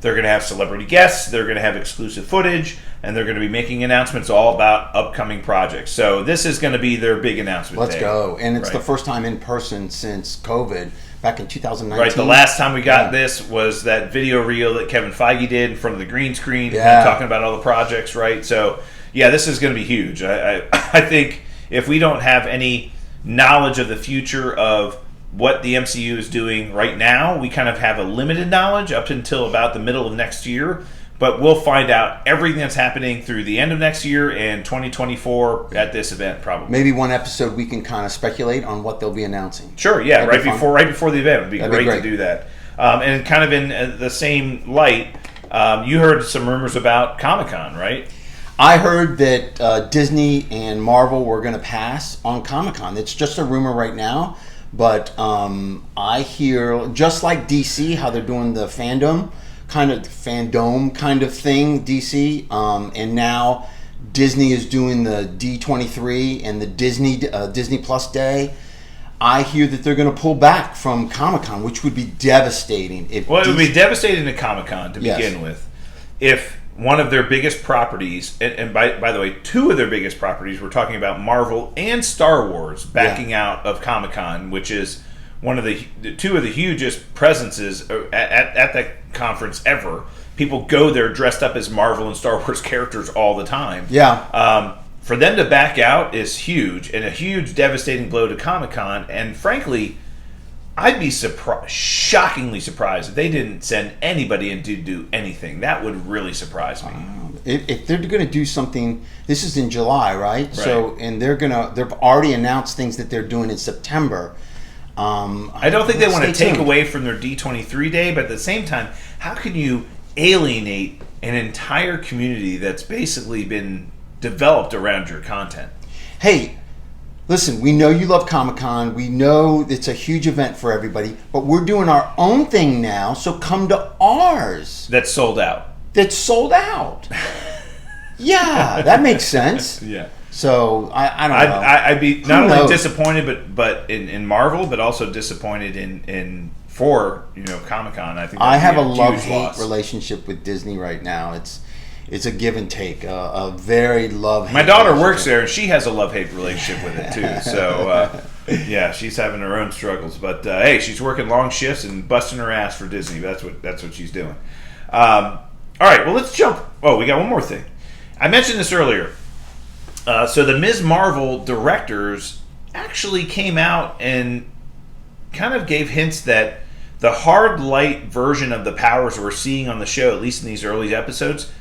Speaker 2: They're going to have celebrity guests, they're going to have exclusive footage, and they're going to be making announcements all about upcoming projects. So this is going to be their big announcement
Speaker 1: Let's
Speaker 2: day.
Speaker 1: go. And it's the first time in person since COVID, back in 2019.
Speaker 2: Right, the last time we got this was that video reel that Kevin Feige did in front of the green screen, talking about all the projects, right? So, yeah, this is going to be huge. I think if we don't have any knowledge of the future of what the MCU is doing right now, we kind of have a limited knowledge up until about the middle of next year. But we'll find out everything that's happening through the end of next year and 2024 at this event, probably. Maybe
Speaker 1: one episode we can kind of speculate on what they'll be announcing.
Speaker 2: Sure, yeah, right before the event. It would be great to do that. And kind of in the same light, you heard some rumors about Comic-Con, right?
Speaker 1: I heard that Disney and Marvel were going to pass on Comic-Con. It's just a rumor right now, but I hear, just like DC, how they're doing the fandom kind of thing, DC, and now Disney is doing the D23 and the Disney Plus Day. I hear that they're going to pull back from Comic-Con, which would be devastating.
Speaker 2: It would be devastating to Comic-Con to begin with if one of their biggest properties, and by the way, two of their biggest properties, we're talking about Marvel and Star Wars backing out of Comic-Con, which is one of the two of the hugest presences at that conference ever. People go there dressed up as Marvel and Star Wars characters all the time.
Speaker 1: Yeah.
Speaker 2: For them to back out is huge, and a huge devastating blow to Comic-Con, and frankly, I'd be shockingly surprised if they didn't send anybody in to do anything. That would really surprise me.
Speaker 1: If they're going to do something, this is in July, right? So, and they've already announced things that they're doing in September.
Speaker 2: I don't think they want to take away from their D23 day, but at the same time, how can you alienate an entire community that's basically been developed around your content?
Speaker 1: Hey, listen, we know you love Comic-Con. We know it's a huge event for everybody, but we're doing our own thing now, so come to ours.
Speaker 2: That's sold out.
Speaker 1: Yeah, that makes sense.
Speaker 2: Yeah.
Speaker 1: So, I don't know.
Speaker 2: I'd be not only disappointed but in Marvel, but also disappointed for Comic-Con. I think
Speaker 1: I have a love-hate relationship with Disney right now. It's a give and take, a very love-hate.
Speaker 2: My daughter works there, and she has a love-hate relationship with it too. So, yeah, she's having her own struggles. But hey, she's working long shifts and busting her ass for Disney. That's what she's doing. All right, well, let's jump. Oh, we got one more thing. I mentioned this earlier. So the Ms. Marvel directors actually came out and kind of gave hints that the hard light version of the powers we're seeing on the show, at least in these early episodes,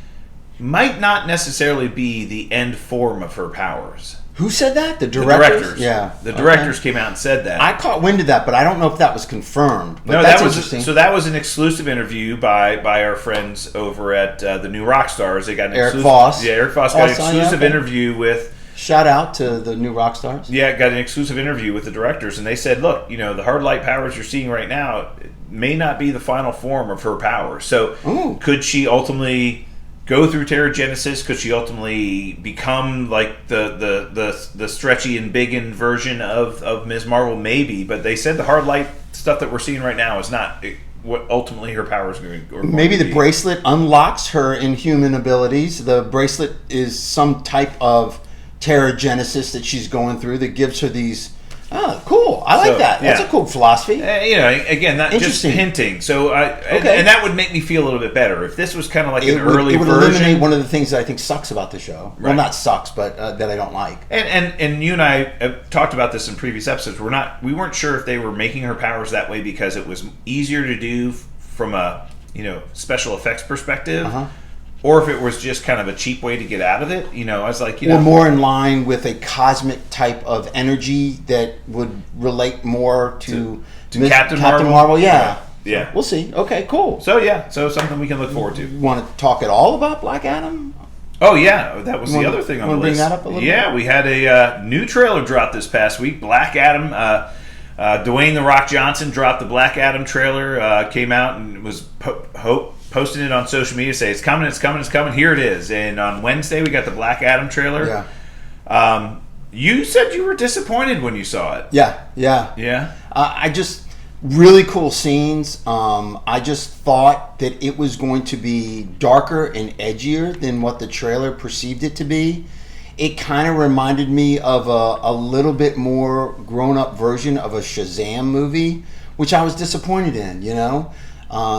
Speaker 2: might not necessarily be the end form of her powers.
Speaker 1: Who said that? The directors?
Speaker 2: Yeah. The directors came out and said that.
Speaker 1: I caught wind of that, but I don't know if that was confirmed. But
Speaker 2: no, that's interesting. So that was an exclusive interview by our friends over at the New Rockstars. They got an
Speaker 1: Eric Foss.
Speaker 2: Yeah, Eric Foss got an exclusive interview with...
Speaker 1: Shout out to the New Rockstars.
Speaker 2: Yeah, got an exclusive interview with the directors, and they said, look, the hard light powers you're seeing right now may not be the final form of her powers. So could she ultimately go through Terrigenesis? Could she ultimately become like the stretchy and biggin version of Ms. Marvel? Maybe, but they said the hard light stuff that we're seeing right now is not what ultimately her powers are going to be.
Speaker 1: Maybe the bracelet unlocks her inhuman abilities. The bracelet is some type of Terrigenesis that she's going through that gives her these. Oh, cool! I like that. That's a cool philosophy.
Speaker 2: Again, not just hinting. So, and that would make me feel a little bit better if this was kind of like an early version. It would eliminate
Speaker 1: one of the things that I think sucks about the show. Right. Well, not sucks, but that I don't like.
Speaker 2: And you and I have talked about this in previous episodes. We weren't sure if they were making her powers that way because it was easier to do from a special effects perspective. Or if it was just kind of a cheap way to get out of it, I was like,
Speaker 1: or more in line with a cosmic type of energy that would relate more to
Speaker 2: to Captain Marvel.
Speaker 1: Marvel, yeah.
Speaker 2: Yeah.
Speaker 1: We'll see. Okay, cool.
Speaker 2: So something we can look forward to.
Speaker 1: You want to talk at all about Black Adam?
Speaker 2: Oh yeah, that was the other thing on the list.
Speaker 1: Bring that up a little bit?
Speaker 2: Yeah, we had a new trailer drop this past week. Black Adam. Dwayne "The Rock" Johnson dropped the Black Adam trailer. Came out and was posting it on social media, saying it's coming, it's coming, it's coming. Here it is. And on Wednesday we got the Black Adam trailer.
Speaker 1: Yeah.
Speaker 2: You said you were disappointed when you saw it.
Speaker 1: Yeah. I just really cool scenes. I just thought that it was going to be darker and edgier than what the trailer perceived it to be. It kind of reminded me of a little bit more grown-up version of a Shazam movie, which I was disappointed in, you know.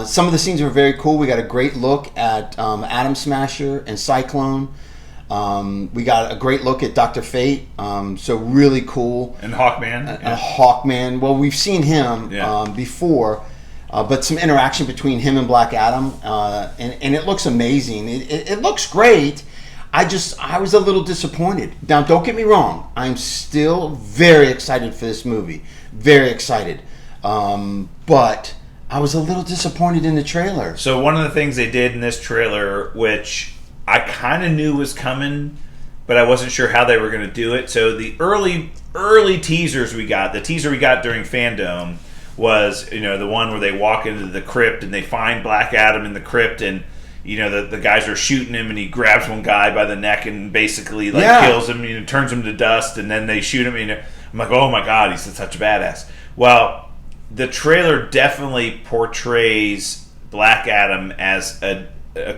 Speaker 1: Some of the scenes were very cool. We got a great look at Atom Smasher and Cyclone. We got a great look at Dr. Fate, so really cool.
Speaker 2: And Hawkman.
Speaker 1: Hawkman. Well, we've seen him before, but some interaction between him and Black Adam, and it looks amazing. It looks great. I was a little disappointed. Now, don't get me wrong. I'm still very excited for this movie. Very excited. But I was a little disappointed in the trailer.
Speaker 2: So one of the things they did in this trailer, which I kind of knew was coming, but I wasn't sure how they were going to do it. So the early teasers we got, the teaser we got during Fandom was, the one where they walk into the crypt and they find Black Adam in the crypt, and the guys are shooting him, and he grabs one guy by the neck and basically kills him, turns him to dust, and then they shoot him. I'm like, oh my god, he's such a badass. Well, the trailer definitely portrays Black Adam as a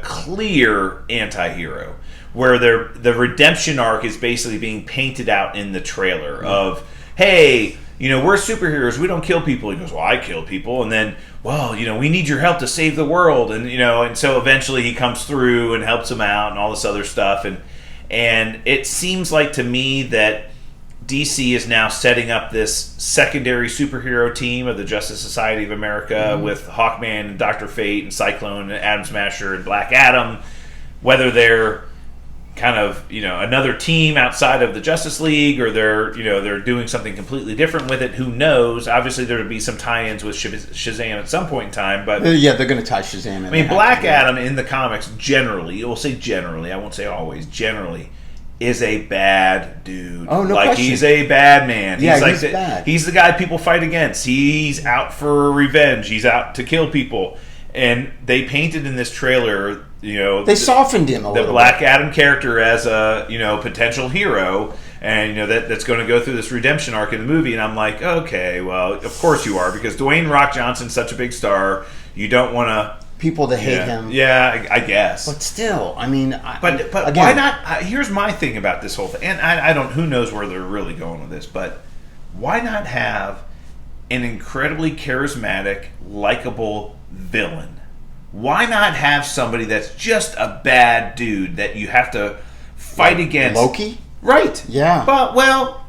Speaker 2: clear anti-hero, where the redemption arc is basically being painted out in the trailer of, hey, we're superheroes, we don't kill people. He goes, well, I kill people. And then, well, we need your help to save the world. And, and so eventually he comes through and helps him out and all this other stuff. And it seems like to me that DC is now setting up this secondary superhero team of the Justice Society of America with Hawkman and Dr. Fate and Cyclone and Atom Smasher and Black Adam. Whether they're kind of, another team outside of the Justice League, or they're doing something completely different with it, who knows? Obviously there would be some tie-ins with Shazam at some point in time, but
Speaker 1: yeah, they're going to tie Shazam in.
Speaker 2: I mean, Black Adam in the comics generally, we'll say generally, I won't say always, generally is a bad dude.
Speaker 1: Oh, no question.
Speaker 2: He's a bad man.
Speaker 1: Yeah, he's bad.
Speaker 2: He's the guy people fight against. He's out for revenge. He's out to kill people. And they painted in this trailer,
Speaker 1: they softened him a little bit.
Speaker 2: The Black Adam character as a, potential hero, and that's going to go through this redemption arc in the movie. And I'm like, okay, well, of course you are, because Dwayne "Rock" Johnson's such a big star. You don't want to
Speaker 1: people to hate him.
Speaker 2: Yeah, I guess.
Speaker 1: But still, I mean,
Speaker 2: but again, why not? Here's my thing about this whole thing, and I don't. Who knows where they're really going with this? But why not have an incredibly charismatic, likable villain? Why not have somebody that's just a bad dude that you have to fight against?
Speaker 1: Loki?
Speaker 2: Right.
Speaker 1: Yeah.
Speaker 2: But, well,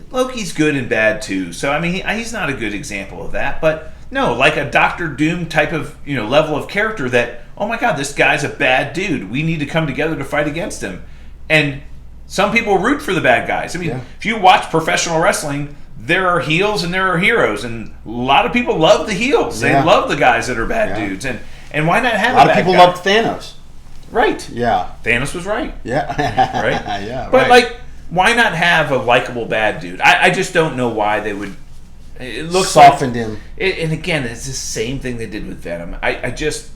Speaker 2: Loki's good and bad too. So, I mean, he's not a good example of that. But, no, like a Doctor Doom type of, level of character that, oh my god, this guy's a bad dude. We need to come together to fight against him. And some people root for the bad guys. I mean, if you watch professional wrestling, there are heels and there are heroes, and a lot of people love the heels. They love the guys that are bad dudes, and why not have a
Speaker 1: lot of people loved Thanos,
Speaker 2: right?
Speaker 1: Yeah,
Speaker 2: Thanos was right.
Speaker 1: Yeah,
Speaker 2: right.
Speaker 1: Yeah,
Speaker 2: but why not have a likable bad dude? I just don't know why they would. It looks
Speaker 1: softened him,
Speaker 2: and again, it's the same thing they did with Venom. I just,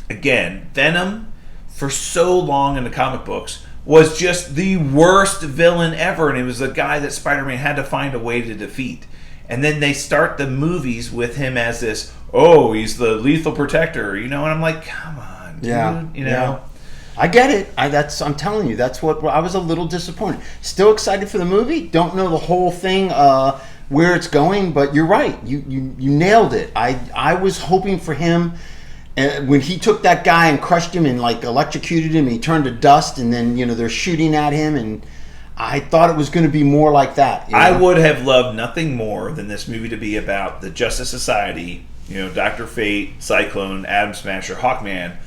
Speaker 2: again, Venom for so long in the comic books was just the worst villain ever, and it was the guy that Spider-Man had to find a way to defeat. And then they start the movies with him as this, he's the lethal protector, and I'm like, come on, dude,
Speaker 1: Yeah. I get it. I'm telling you, that's what I was a little disappointed. Still excited for the movie. Don't know the whole thing, where it's going, but you're right. You nailed it. I was hoping for him. When he took that guy and crushed him and electrocuted him, and he turned to dust, and then they're shooting at him, and I thought it was going to be more like that.
Speaker 2: I would have loved nothing more than this movie to be about the Justice Society, Dr. Fate, Cyclone, Atom Smasher, Hawkman,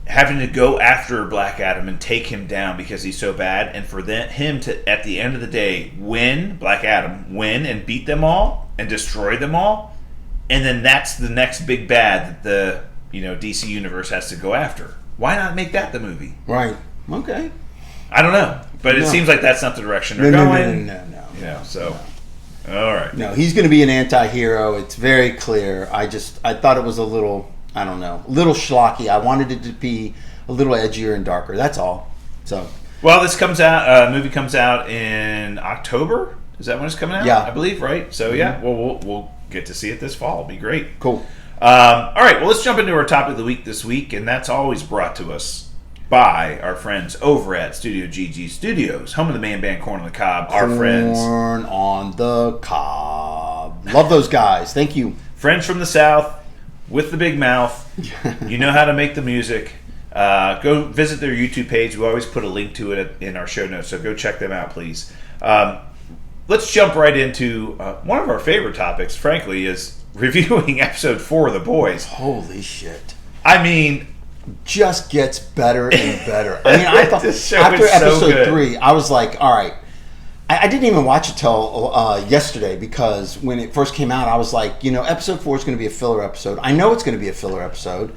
Speaker 2: having to go after Black Adam and take him down because he's so bad, and for him to, at the end of the day, Black Adam win and beat them all. and destroy them all, and then that's the next big bad that the DC universe has to go after. Why not make that the movie?
Speaker 1: Right. Okay.
Speaker 2: I don't know, but it seems like that's not the direction they're going.
Speaker 1: No.
Speaker 2: So, all right.
Speaker 1: No, he's going to be an anti-hero. It's very clear. I thought it was a little, I don't know, a little schlocky. I wanted it to be a little edgier and darker. That's all. So.
Speaker 2: Well, this comes out. Movie comes out in October. Is that when it's coming out?
Speaker 1: Yeah,
Speaker 2: I believe. Right. So yeah, we'll get to see it this fall. It'll be great.
Speaker 1: Cool.
Speaker 2: All right. Well, let's jump into our topic of the week this week, and that's always brought to us by our friends over at Studio GG Studios, home of the man band Corn on the Cob. Our friends.
Speaker 1: Corn on the Cob. Love those guys. Thank you.
Speaker 2: Friends from the South with the big mouth. You know how to make the music. Go visit their YouTube page. We always put a link to it in our show notes, so go check them out, please. Let's jump right into one of our favorite topics, frankly, is reviewing episode 4 of The Boys.
Speaker 1: Holy shit.
Speaker 2: I mean,
Speaker 1: just gets better and better. I mean, I thought after episode 3, I was like, all right. I didn't even watch it till yesterday, because when it first came out, I was like, episode 4 is going to be a filler episode. I know it's going to be a filler episode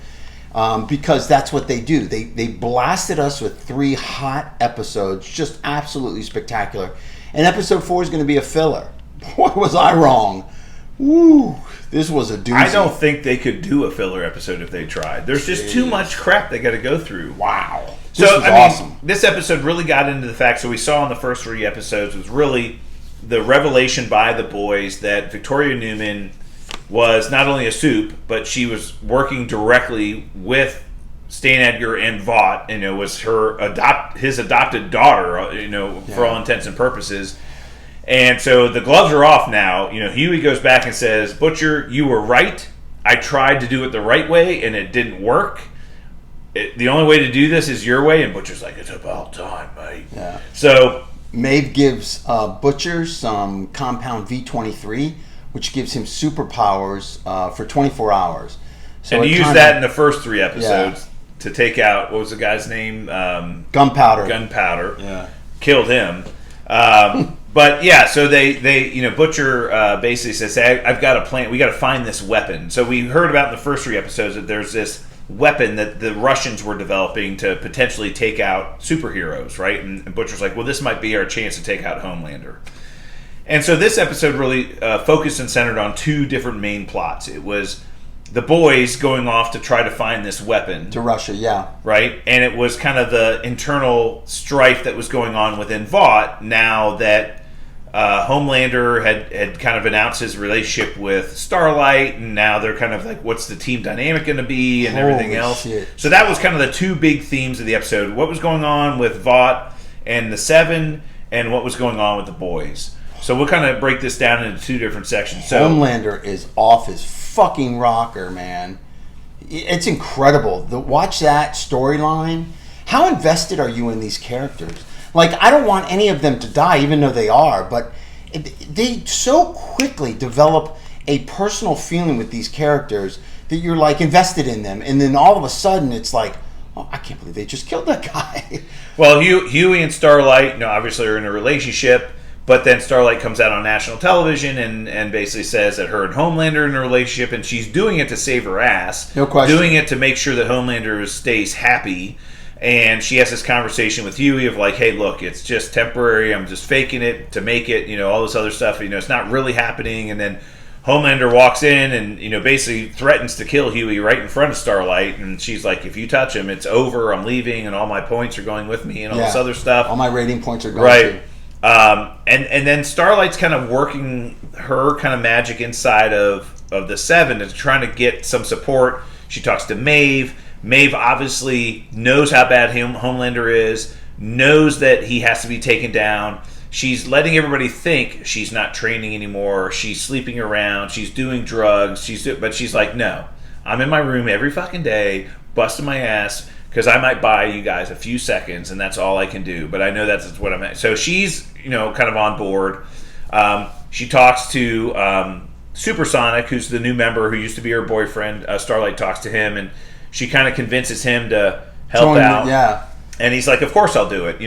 Speaker 1: because that's what they do. They blasted us with 3 hot episodes, just absolutely spectacular. And episode 4 is going to be a filler. Boy, was I wrong. Woo. This was a doozy.
Speaker 2: I don't think they could do a filler episode if they tried. There's just too much crap they got to go through.
Speaker 1: Wow.
Speaker 2: This is awesome. This episode really got into the fact, so we saw in the first 3 episodes, was really the revelation by the boys that Victoria Newman was not only a soup, but she was working directly with Stan Edgar and Vought, was his adopted daughter, for all intents and purposes. And so the gloves are off now. Huey goes back and says, Butcher, you were right. I tried to do it the right way, and it didn't work. The only way to do this is your way. And Butcher's like, it's about time, mate.
Speaker 1: Yeah.
Speaker 2: So
Speaker 1: Maeve gives Butcher some compound V23, which gives him superpowers for 24 hours. So
Speaker 2: and he used that in the first 3 episodes to take out, what was the guy's name?
Speaker 1: Gunpowder.
Speaker 2: Yeah. Killed him. But yeah, so they Butcher basically says, hey, I've got a plan. We got to find this weapon. So we heard about in the first 3 episodes that there's this weapon that the Russians were developing to potentially take out superheroes, right? And Butcher's like, well, this might be our chance to take out Homelander. And so this episode really focused and centered on 2 different main plots. It was the boys going off to try to find this weapon.
Speaker 1: To Russia, yeah.
Speaker 2: Right? And it was kind of the internal strife that was going on within Vought now that Homelander had kind of announced his relationship with Starlight, and now they're kind of like, what's the team dynamic going to be and everything else.
Speaker 1: Shit.
Speaker 2: So that was kind of the 2 big themes of the episode. What was going on with Vought and the 7, and what was going on with the boys. So we'll kind of break this down into 2 different sections. So
Speaker 1: Homelander is off his fucking rocker, man. It's incredible. Watch that storyline. How invested are you in these characters? Like, I don't want any of them to die, even though they are, but they so quickly develop a personal feeling with these characters that you're, like, invested in them. And then all of a sudden, it's like, oh, I can't believe they just killed that guy.
Speaker 2: Well, Huey and Starlight, obviously are in a relationship. But then Starlight comes out on national television and basically says that her and Homelander are in a relationship, and she's doing it to save her ass.
Speaker 1: No question.
Speaker 2: Doing it to make sure that Homelander stays happy. And she has this conversation with Huey of like, hey, look, it's just temporary. I'm just faking it to make it, all this other stuff. It's not really happening. And then Homelander walks in and, basically threatens to kill Huey right in front of Starlight. And she's like, if you touch him, it's over. I'm leaving, and all my points are going with me and all this other stuff.
Speaker 1: All my rating points are going
Speaker 2: right. And then Starlight's kind of working her kind of magic inside of the 7 and trying to get some support. She talks to Maeve. Maeve obviously knows how bad Homelander is, knows that he has to be taken down. She's letting everybody think she's not training anymore. She's sleeping around. She's doing drugs. But she's like, no, I'm in my room every fucking day, busting my ass, because I might buy you guys a few seconds, and that's all I can do. But I know that's what I'm at. So she's, kind of on board. She talks to Supersonic, who's the new member who used to be her boyfriend. Starlight talks to him, and she kind of convinces him to help out.
Speaker 1: Yeah.
Speaker 2: And he's like, of course I'll do it. I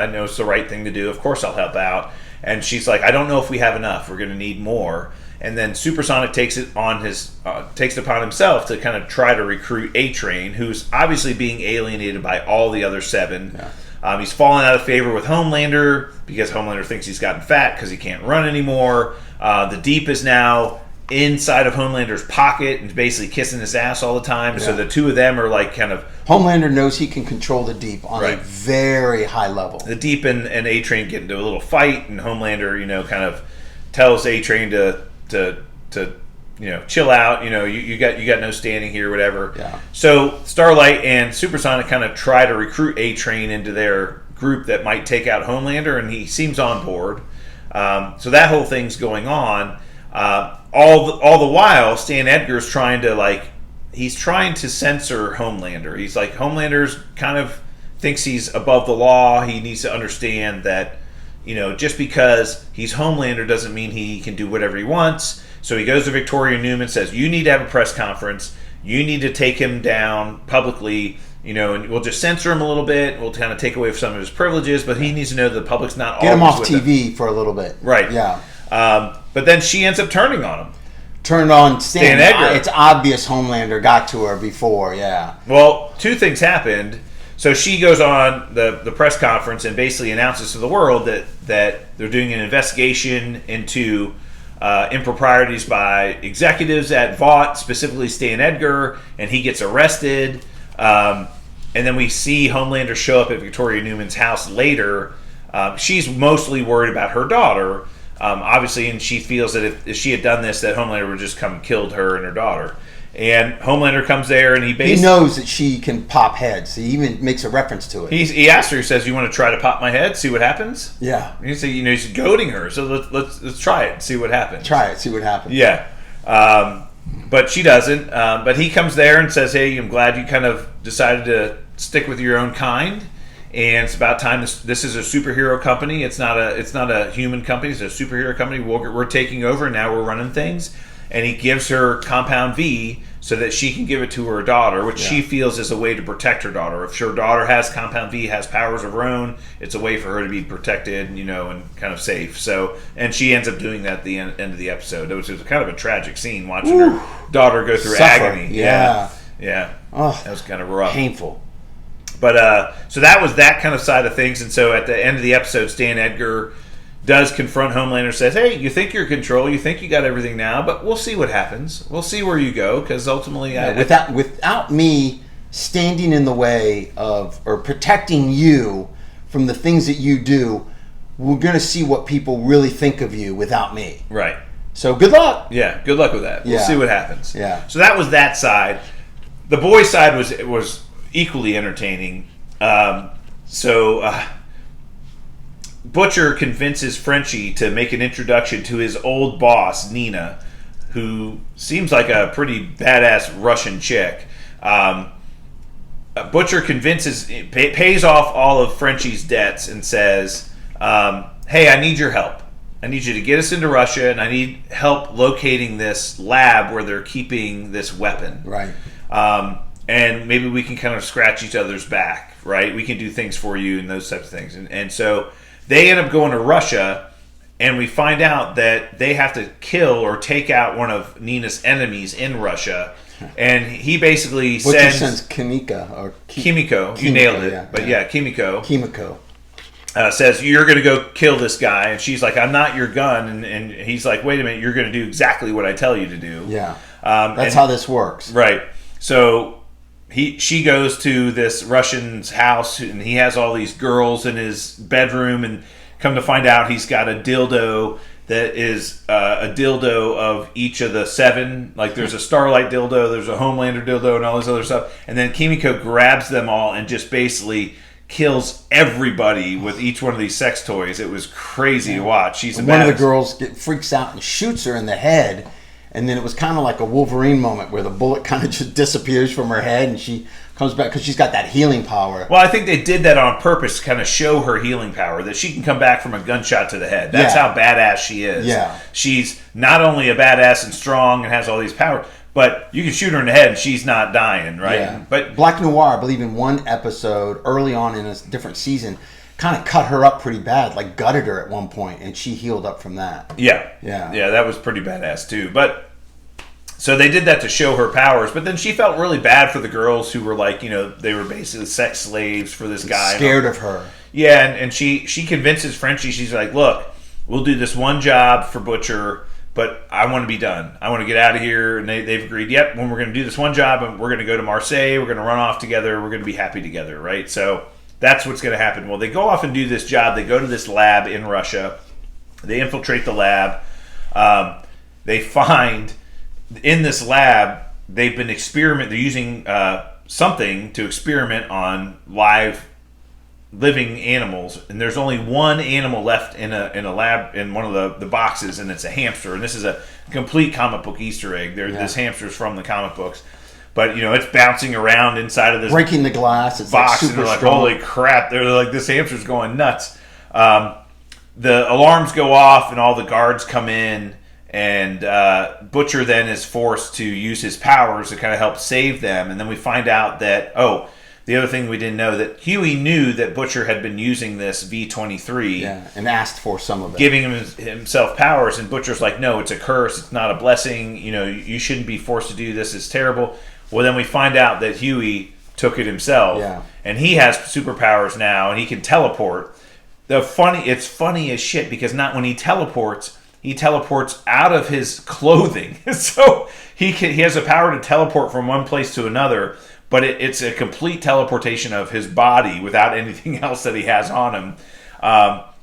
Speaker 2: know it's the right thing to do. Of course I'll help out. And she's like, I don't know if we have enough. We're going to need more. and then Supersonic takes it upon himself to kind of try to recruit A-Train, who's obviously being alienated by all the other 7. Yeah. He's fallen out of favor with Homelander because Homelander thinks he's gotten fat because he can't run anymore. The Deep is now inside of Homelander's pocket and basically kissing his ass all the time. Yeah. So the two of them are like kind of...
Speaker 1: Homelander knows he can control the Deep on a very high level.
Speaker 2: The Deep and A-Train get into a little fight, and Homelander, kind of tells A-Train to chill out. You got no standing here, whatever.
Speaker 1: Yeah.
Speaker 2: So Starlight and Supersonic kind of try to recruit A-Train into their group that might take out Homelander, and he seems on board. So that whole thing's going on. All the while, Stan Edgar's trying to censor Homelander. He's like, Homelander's kind of thinks he's above the law. He needs to understand that, just because he's Homelander doesn't mean he can do whatever he wants. So he goes to Victoria Newman, says, you need to have a press conference. You need to take him down publicly, and we'll just censor him a little bit. We'll kind of take away some of his privileges, but he needs to know that the public's not
Speaker 1: get him off
Speaker 2: with
Speaker 1: TV for a little bit.
Speaker 2: Right.
Speaker 1: Yeah.
Speaker 2: But then she ends up turning on him.
Speaker 1: Turned on Stan
Speaker 2: Edgar.
Speaker 1: It's obvious Homelander got to her before, yeah.
Speaker 2: Well, 2 things happened. So she goes on the press conference and basically announces to the world that they're doing an investigation into improprieties by executives at Vought, specifically Stan Edgar, and he gets arrested. And then we see Homelander show up at Victoria Newman's house later. She's mostly worried about her daughter. Obviously, and she feels that if she had done this, that Homelander would just come and killed her and her daughter. And Homelander comes there, and he
Speaker 1: knows that she can pop heads. He even makes a reference to it.
Speaker 2: He asked her. He says, "You want to try to pop my head? See what happens?"
Speaker 1: Yeah.
Speaker 2: And he's goading her. So let's try it and see what happens.
Speaker 1: Try it, see what happens.
Speaker 2: Yeah. But she doesn't. But he comes there and says, "Hey, I'm glad you kind of decided to stick with your own kind. And it's about time. This is a superhero company. It's not a human company. It's a superhero company. We're taking over. And now we're running things." And he gives her Compound V so that she can give it to her daughter, which she feels is a way to protect her daughter. If her daughter has Compound V, has powers of her own, it's a way for her to be protected, and kind of safe. So, and she ends up doing that at the end of the episode. It was kind of a tragic scene watching her daughter go through agony.
Speaker 1: Yeah.
Speaker 2: Oh, that was kind of rough.
Speaker 1: Painful.
Speaker 2: But so that was that kind of side of things. And so at the end of the episode, Stan Edgar does confront Homelander, says, "Hey, you think you're in control, you think you got everything now, but we'll see what happens. We'll see where you go, because ultimately..."
Speaker 1: without me standing in the way of, or protecting you from the things that you do, we're going to see what people really think of you without me.
Speaker 2: Right.
Speaker 1: So good luck.
Speaker 2: Yeah, good luck with that. We'll see what happens.
Speaker 1: Yeah.
Speaker 2: So that was that side. The boys' side was equally entertaining. Butcher convinces Frenchie to make an introduction to his old boss, Nina, who seems like a pretty badass Russian chick. Butcher pays off all of Frenchie's debts and says, "Hey, I need your help. I need you to get us into Russia, and I need help locating this lab where they're keeping this weapon.
Speaker 1: Right.
Speaker 2: And maybe we can kind of scratch each other's back, right? We can do things for you and those types of things." And so they end up going to Russia, and we find out that they have to kill or take out one of Nina's enemies in Russia. And he basically
Speaker 1: sends Kimiko.
Speaker 2: You nailed it. Kimiko. Says, "You're going to go kill this guy." And she's like, "I'm not your gun." And he's like, "Wait a minute, you're going to do exactly what I tell you to do."
Speaker 1: Yeah. That's how this works.
Speaker 2: Right. So she goes to this Russian's house, and he has all these girls in his bedroom, and come to find out he's got a dildo that is a dildo of each of the 7. Like, there's a Starlight dildo, there's a Homelander dildo, and all this other stuff. And then Kimiko grabs them all and just basically kills everybody with each one of these sex toys. It was crazy to watch. She's a
Speaker 1: one of the girls freaks out and shoots her in the head. And then it was kind of like a Wolverine moment where the bullet kind of just disappears from her head and she comes back because she's got that healing power.
Speaker 2: Well, I think they did that on purpose to kind of show her healing power, that she can come back from a gunshot to the head. That's how badass she is.
Speaker 1: Yeah.
Speaker 2: She's not only a badass and strong and has all these powers, but you can shoot her in the head and she's not dying, right?
Speaker 1: Yeah.
Speaker 2: But
Speaker 1: Black Noir, I believe in one episode early on in a different season, kind of cut her up pretty bad, like gutted her at one point, and she healed up from that.
Speaker 2: Yeah.
Speaker 1: Yeah.
Speaker 2: Yeah, that was pretty badass too. But so they did that to show her powers, but then she felt really bad for the girls who were like, they were basically sex slaves for this guy.
Speaker 1: Scared of her.
Speaker 2: Yeah, and she convinces Frenchie, she's like, look, we'll do this one job for Butcher, but I want to be done. I want to get out of here. And they've agreed, yep, when we're going to do this one job, and we're going to go to Marseille, we're going to run off together, we're going to be happy together, right? So that's what's going to happen. Well, they go off and do this job. They go to this lab in Russia. They infiltrate the lab. They find, in this lab, they've been they're using something to experiment on living animals, and there's only one animal left in a lab in one of the boxes, and it's a hamster. And this is a complete comic book Easter egg. This hamster's from the comic books, but it's bouncing around inside of this,
Speaker 1: breaking the glass. It's
Speaker 2: box,
Speaker 1: like super
Speaker 2: and they're like,
Speaker 1: strong.
Speaker 2: holy crap! They're like, this hamster's going nuts. The alarms go off, and all the guards come in, and Butcher then is forced to use his powers to kind of help save them. And then we find out that the other thing we didn't know, that Huey knew that Butcher had been using this V23.
Speaker 1: And asked for some of it.
Speaker 2: Giving himself powers, and Butcher's like, no, it's a curse, it's not a blessing, you shouldn't be forced to do this, it's terrible. Well, then we find out that Huey took it himself, and he has superpowers now, and he can teleport. It's funny as shit, because not when he teleports out of his clothing. So he has the power to teleport from one place to another, but it's a complete teleportation of his body without anything else that he has on him.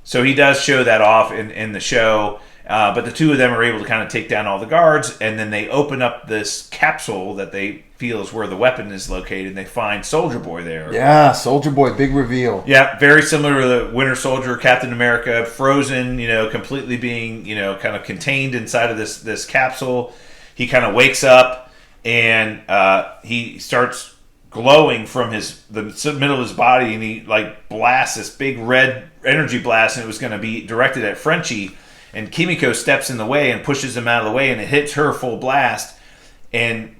Speaker 2: So he does show that off in the show. But the two of them are able to kind of take down all the guards, and then they open up this capsule that they feel is where the weapon is located, and they find Soldier Boy there.
Speaker 1: Yeah, Soldier Boy, big reveal.
Speaker 2: Yeah, very similar to the Winter Soldier, Captain America, frozen, completely being, kind of contained inside of this capsule. He kind of wakes up, and he starts glowing from the middle of his body, and he blasts this big red energy blast, and it was going to be directed at Frenchie, and Kimiko steps in the way and pushes him out of the way, and it hits her full blast, and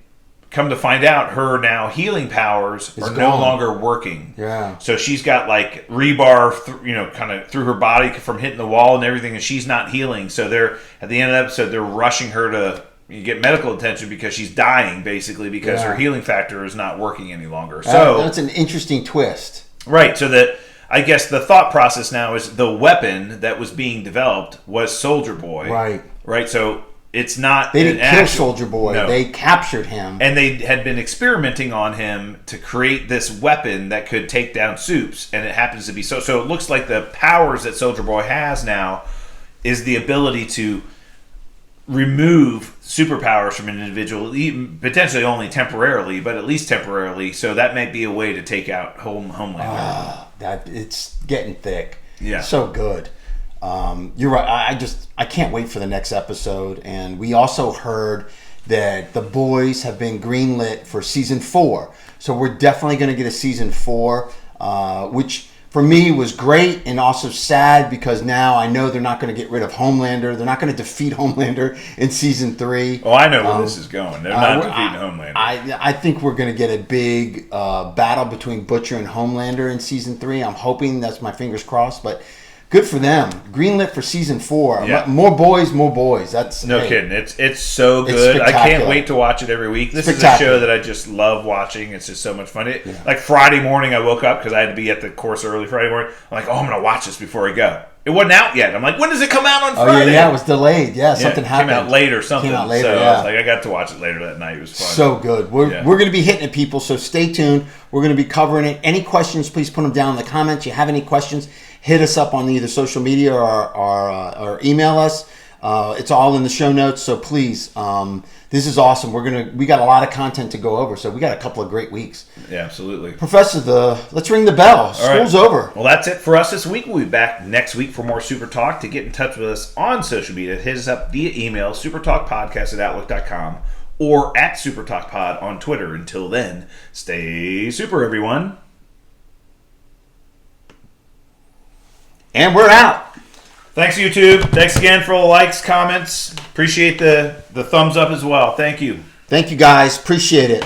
Speaker 2: come to find out, her now healing powers are no longer working.
Speaker 1: Yeah.
Speaker 2: So she's got rebar, kind of through her body from hitting the wall and everything, and she's not healing. So they're at the end of the episode, they're rushing her to get medical attention because she's dying, basically, because her healing factor is not working any longer. So
Speaker 1: that's an interesting twist.
Speaker 2: Right. So I guess the thought process now is the weapon that was being developed was Soldier Boy.
Speaker 1: Right.
Speaker 2: Right. So it's not.
Speaker 1: They didn't kill Soldier Boy. No. They captured him.
Speaker 2: And they had been experimenting on him to create this weapon that could take down Supes. And it happens to be so. So it looks like the powers that Soldier Boy has now is the ability to remove superpowers from an individual, potentially only temporarily, but at least temporarily. So that might be a way to take out Homelander.
Speaker 1: It's getting thick.
Speaker 2: Yeah,
Speaker 1: so good. You're right. I can't wait for the next episode. And we also heard that the boys have been greenlit for season 4. So we're definitely going to get a season 4, which for me was great and also sad, because now I know they're not going to get rid of Homelander. They're not going to defeat Homelander in season 3.
Speaker 2: Oh, I know where this is going. They're not defeating Homelander.
Speaker 1: I think we're going to get a big battle between Butcher and Homelander in season 3. I'm hoping, that's my fingers crossed, but good for them. Greenlit for season 4.
Speaker 2: Yeah.
Speaker 1: More boys. That's
Speaker 2: no kidding. It's so good. I can't wait to watch it every week. This is a show that I just love watching. It's just so much fun. Like Friday morning, I woke up because I had to be at the course early Friday morning. I'm like, I'm going to watch this before I go. It wasn't out yet. I'm like, when does it come out on Friday?
Speaker 1: Yeah, it was delayed. Yeah, something happened.
Speaker 2: Came out late or something.
Speaker 1: So I was
Speaker 2: like, I got to watch it later that night. It was fun.
Speaker 1: So good. We're going to be hitting it, people, so stay tuned. We're going to be covering it. Any questions, please put them down in the comments. You have any questions, hit us up on either social media or email us. It's all in the show notes, so please. This is awesome. We got a lot of content to go over, so we got a couple of great weeks.
Speaker 2: Yeah, absolutely.
Speaker 1: Professor, let's ring the bell. School's over.
Speaker 2: Well, that's it for us this week. We'll be back next week for more Super Talk. To get in touch with us on social media, hit us up via email, supertalkpodcast@outlook.com, or at supertalkpod on Twitter. Until then, stay super, everyone.
Speaker 1: And we're out.
Speaker 2: Thanks, YouTube. Thanks again for all the likes, comments. Appreciate the thumbs up as well. Thank you.
Speaker 1: Thank you, guys. Appreciate it.